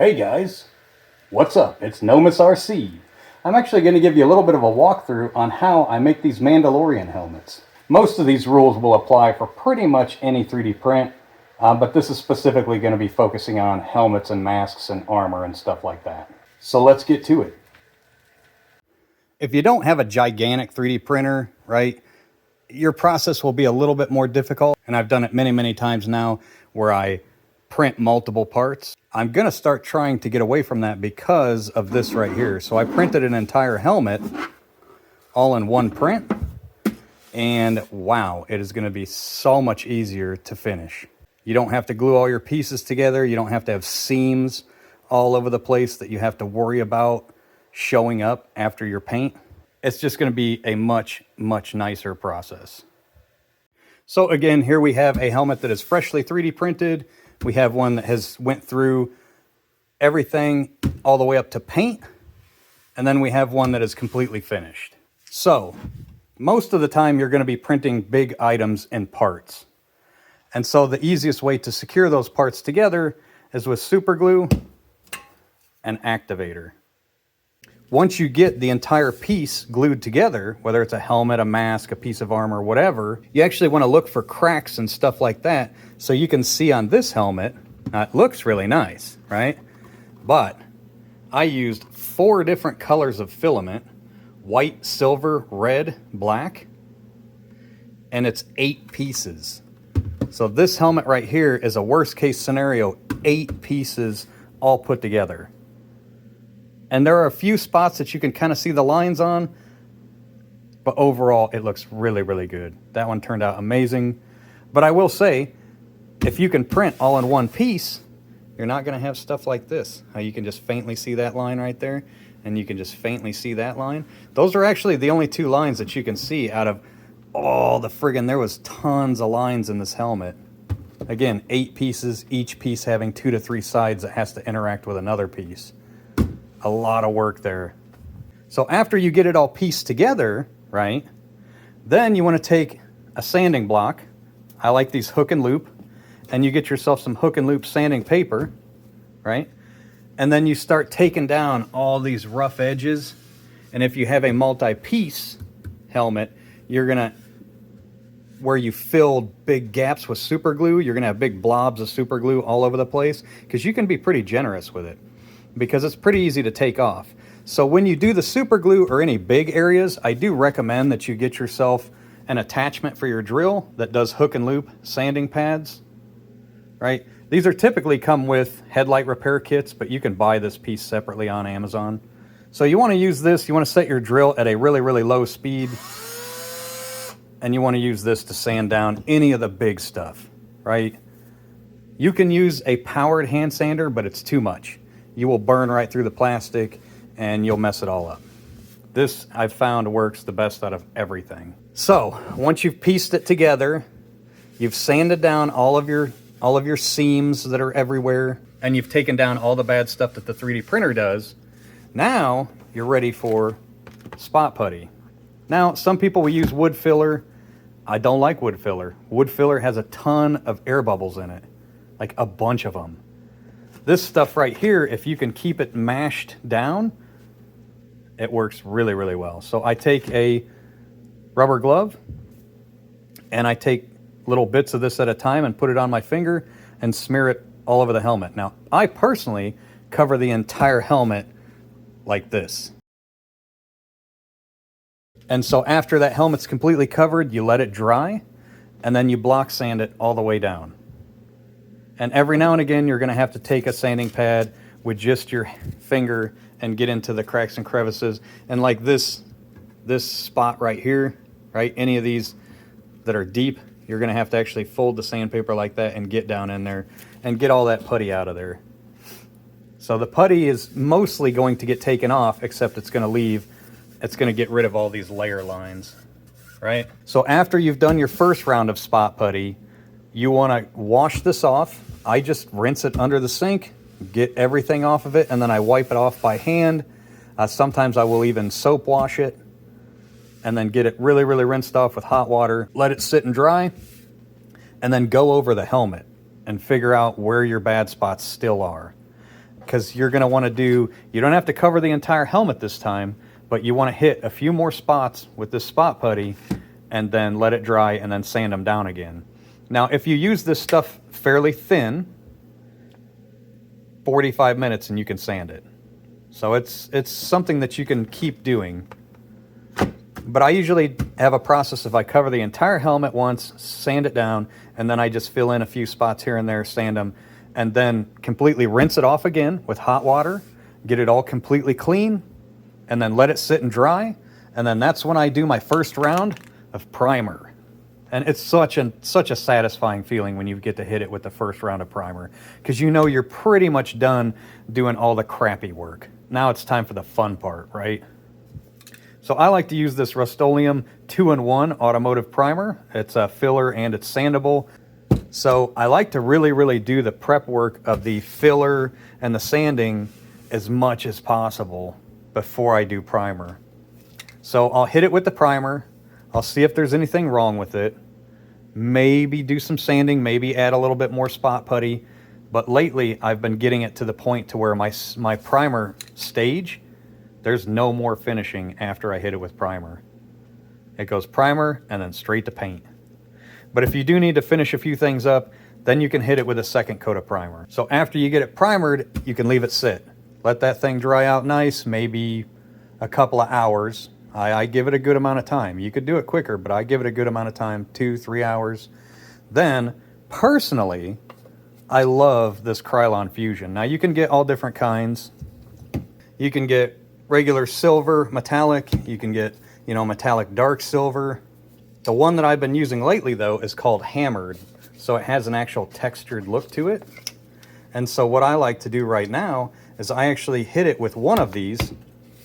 Hey guys, what's up? It's Nomus RC. I'm actually going to give you a little bit of a walkthrough on how I make these Mandalorian helmets. Most of these rules will apply for pretty much any 3D print, but this is specifically going to be focusing on helmets and masks and armor and stuff like that. So let's get to it. If you don't have a gigantic 3D printer, right, your process will be a little bit more difficult. And I've done it many, many times now where I print multiple parts. I'm going to start trying to get away from that because of this right here. So I printed an entire helmet all in one print. And wow, it is going to be so much easier to finish. You don't have to glue all your pieces together. You don't have to have seams all over the place that you have to worry about showing up after your paint. It's just going to be a much, much nicer process. So again, here we have a helmet that is freshly 3D printed. We have one that has went through everything all the way up to paint. And then we have one that is completely finished. So most of the time you're going to be printing big items in parts. And so the easiest way to secure those parts together is with super glue and activator. Once you get the entire piece glued together, whether it's a helmet, a mask, a piece of armor, whatever, you actually want to look for cracks and stuff like that. So you can see on this helmet, it looks really nice, right? But I used 4 different colors of filament: white, silver, red, black, and it's 8 pieces. So this helmet right here is a worst case scenario, 8 pieces all put together. And there are a few spots that you can kind of see the lines on, but overall it looks really, really good. That one turned out amazing. But I will say, if you can print all in one piece, you're not going to have stuff like this. How you can just faintly see that line right there, and you can just faintly see that line. Those are actually the only 2 lines that you can see out of all the friggin', there was tons of lines in this helmet. Again, 8 pieces, each piece having 2 to 3 sides that has to interact with another piece. A lot of work there. So after you get it all pieced together, right, then you want to take a sanding block. I like these hook and loop, and you get yourself some hook and loop sanding paper, right? And then you start taking down all these rough edges. And if you have a multi-piece helmet, you're gonna, where you filled big gaps with super glue, you're gonna have big blobs of super glue all over the place, because you can be pretty generous with it, because it's pretty easy to take off. So when you do the super glue or any big areas, I do recommend that you get yourself an attachment for your drill that does hook and loop sanding pads, right? These are typically come with headlight repair kits, but you can buy this piece separately on Amazon. So you want to use this, you want to set your drill at a really, really low speed, and you want to use this to sand down any of the big stuff, right? You can use a powered hand sander, but it's too much. You will burn right through the plastic and you'll mess it all up. This I've found works the best out of everything. So once you've pieced it together, you've sanded down all of your seams that are everywhere, and you've taken down all the bad stuff that the 3D printer does. Now you're ready for spot putty. Now some people will use wood filler. I don't like wood filler. Wood filler has a ton of air bubbles in it, like a bunch of them. This stuff right here, if you can keep it mashed down, it works really, really well. So I take a rubber glove and I take little bits of this at a time and put it on my finger and smear it all over the helmet. Now, I personally cover the entire helmet like this. And so after that helmet's completely covered, you let it dry, and then you block sand it all the way down. And every now and again, you're going to have to take a sanding pad with just your finger and get into the cracks and crevices. And like this spot right here, right, any of these that are deep, you're going to have to actually fold the sandpaper like that and get down in there and get all that putty out of there. So the putty is mostly going to get taken off, except it's going to get rid of all these layer lines, right? So after you've done your first round of spot putty, you want to wash this off. I just rinse it under the sink, get everything off of it, and then I wipe it off by hand. Sometimes I will even soap wash it and then get it really, really rinsed off with hot water. Let it sit and dry, and then go over the helmet and figure out where your bad spots still are. because you're going to want to do, you don't have to cover the entire helmet this time, but you want to hit a few more spots with this spot putty and then let it dry and then sand them down again. Now, if you use this stuff fairly thin, 45 minutes and you can sand it. So it's something that you can keep doing. But I usually have a process of I cover the entire helmet once, sand it down, and then I just fill in a few spots here and there, sand them, and then completely rinse it off again with hot water, get it all completely clean, and then let it sit and dry. And then that's when I do my first round of primer. And it's such a satisfying feeling when you get to hit it with the first round of primer, because you know you're pretty much done doing all the crappy work. Now it's time for the fun part, right? So I like to use this Rust-Oleum 2-in-1 automotive primer. It's a filler and it's sandable. So I like to really do the prep work of the filler and the sanding as much as possible before I do primer. So I'll hit it with the primer. I'll see if there's anything wrong with it. Maybe do some sanding, maybe add a little bit more spot putty. But lately I've been getting it to the point to where my primer stage, there's no more finishing after I hit it with primer. It goes primer and then straight to paint. But if you do need to finish a few things up, then you can hit it with a second coat of primer. So after you get it primered, you can leave it sit. Let that thing dry out nice, maybe a couple of hours. I give it a good amount of time. You could do it quicker, but I give it a good amount of time, 2-3 hours. Then, personally, I love this Krylon Fusion. Now, you can get all different kinds. You can get regular silver, metallic. You can get, metallic dark silver. The one that I've been using lately, though, is called Hammered. So it has an actual textured look to it. And so what I like to do right now is I actually hit it with one of these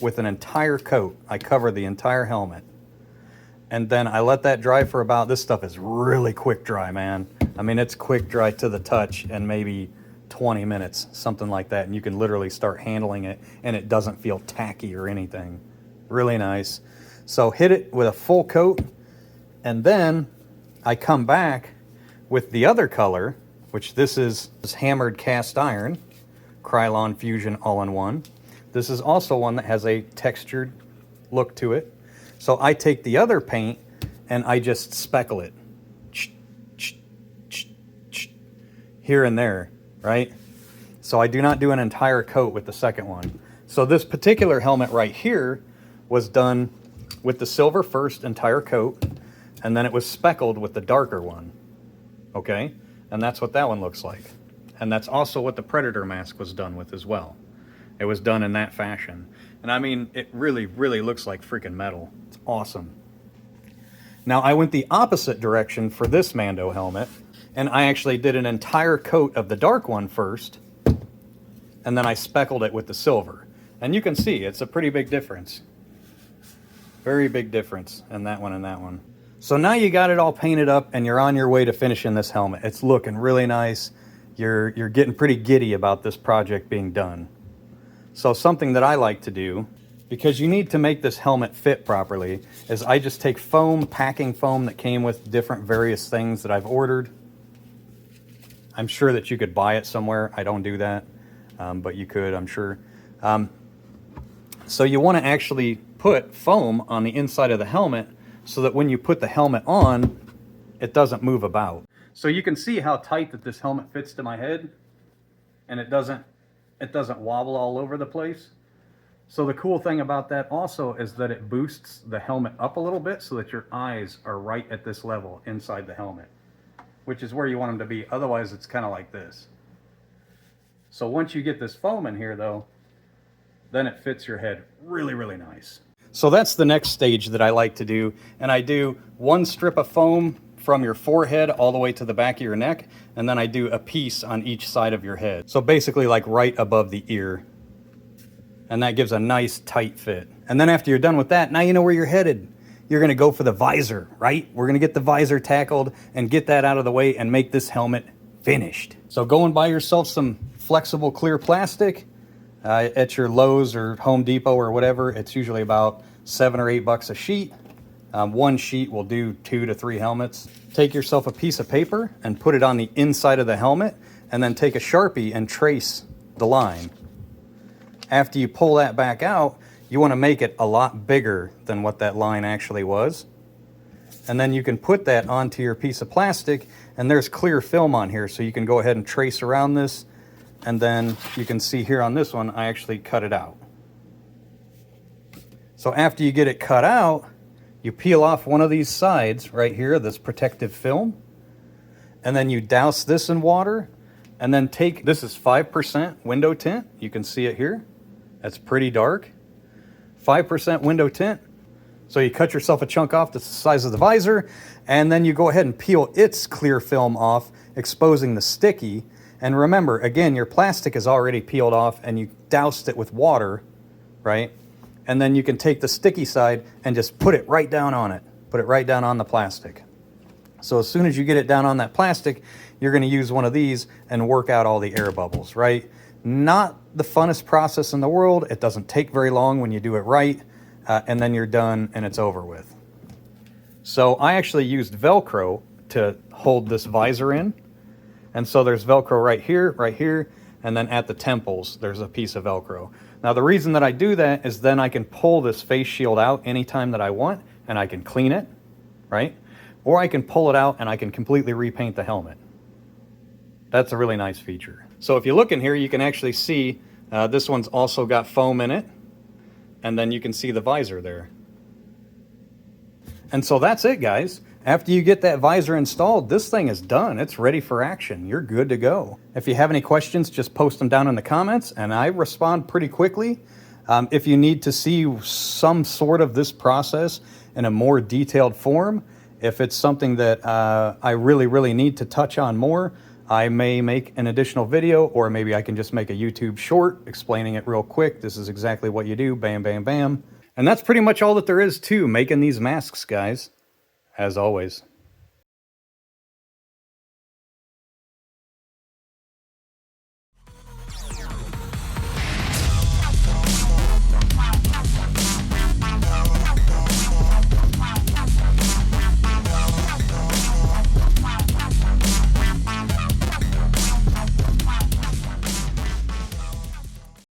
with an entire coat. I cover the entire helmet. And then I let that dry for about, this stuff is really quick dry, man. I mean, it's quick dry to the touch in maybe 20 minutes, something like that. And you can literally start handling it and it doesn't feel tacky or anything. Really nice. So hit it with a full coat. And then I come back with the other color, which this is Hammered Cast Iron, Krylon Fusion All-in-One. This is also one that has a textured look to it. So I take the other paint and I just speckle it here and there, right? So I do not do an entire coat with the second one. So this particular helmet right here was done with the silver first entire coat, and then it was speckled with the darker one, okay? And that's what that one looks like. And that's also what the Predator mask was done with as well. It was done in that fashion. And I mean, it really looks like freaking metal. It's awesome. Now, I went the opposite direction for this Mando helmet, and I actually did an entire coat of the dark one first, and then I speckled it with the silver. And you can see, it's a pretty big difference. Very big difference in that one and that one. So now you got it all painted up, and you're on your way to finishing this helmet. It's looking really nice. You're getting pretty giddy about this project being done. So something that I like to do, because you need to make this helmet fit properly, is I just take foam, packing foam that came with different various things that I've ordered. I'm sure that you could buy it somewhere. I don't do that, but you could, I'm sure. So you want to actually put foam on the inside of the helmet so that when you put the helmet on, it doesn't move about. So you can see how tight that this helmet fits to my head, and it doesn't wobble all over the place. So the cool thing about that also is that it boosts the helmet up a little bit so that your eyes are right at this level inside the helmet, which is where you want them to be. Otherwise, it's kind of like this. So once you get this foam in here, though, then it fits your head really nice. So that's the next stage that I like to do. And I do one strip of foam from your forehead all the way to the back of your neck, and then I do a piece on each side of your head. So basically like right above the ear. And that gives a nice tight fit. And then after you're done with that, now you know where you're headed. You're gonna go for the visor, right? We're gonna get the visor tackled and get that out of the way and make this helmet finished. So go and buy yourself some flexible clear plastic at your Lowe's or Home Depot or whatever. It's usually about $7 or $8 a sheet. One sheet will do 2 to 3 helmets. Take yourself a piece of paper and put it on the inside of the helmet, and then take a Sharpie and trace the line After you pull that back out, you want to make it a lot bigger than what that line actually was. And then you can put that onto your piece of plastic, and there's clear film on here, so you can go ahead and trace around this, and then you can see here on this one, I actually cut it out. So after you get it cut out, you peel off one of these sides right here, this protective film, and then you douse this in water, and then take, this is 5% window tint, you can see it here, that's pretty dark, 5% window tint. So you cut yourself a chunk off that's the size of the visor, and then you go ahead and peel its clear film off, exposing the sticky. And remember, again, your plastic is already peeled off and you doused it with water, right? And then you can take the sticky side and just put it right down on it. Put it right down on the plastic. So as soon as you get it down on that plastic, you're gonna use one of these and work out all the air bubbles, right? Not the funnest process in the world. It doesn't take very long when you do it right. And then you're done and it's over with. So I actually used Velcro to hold this visor in. And so there's Velcro right here, and then at the temples, there's a piece of Velcro. Now the reason that I do that is then I can pull this face shield out anytime that I want, and I can clean it, right? Or I can pull it out and I can completely repaint the helmet. That's a really nice feature. So if you look in here, you can actually see this one's also got foam in it. And then you can see the visor there. And so that's it, guys. After you get that visor installed, this thing is done. It's ready for action. You're good to go. If you have any questions, just post them down in the comments, and I respond pretty quickly. If you need to see some sort of this process in a more detailed form, if it's something that I really need to touch on more, I may make an additional video, or maybe I can just make a YouTube short explaining it real quick. This is exactly what you do, bam, bam, bam. And that's pretty much all that there is to making these masks, guys, as always.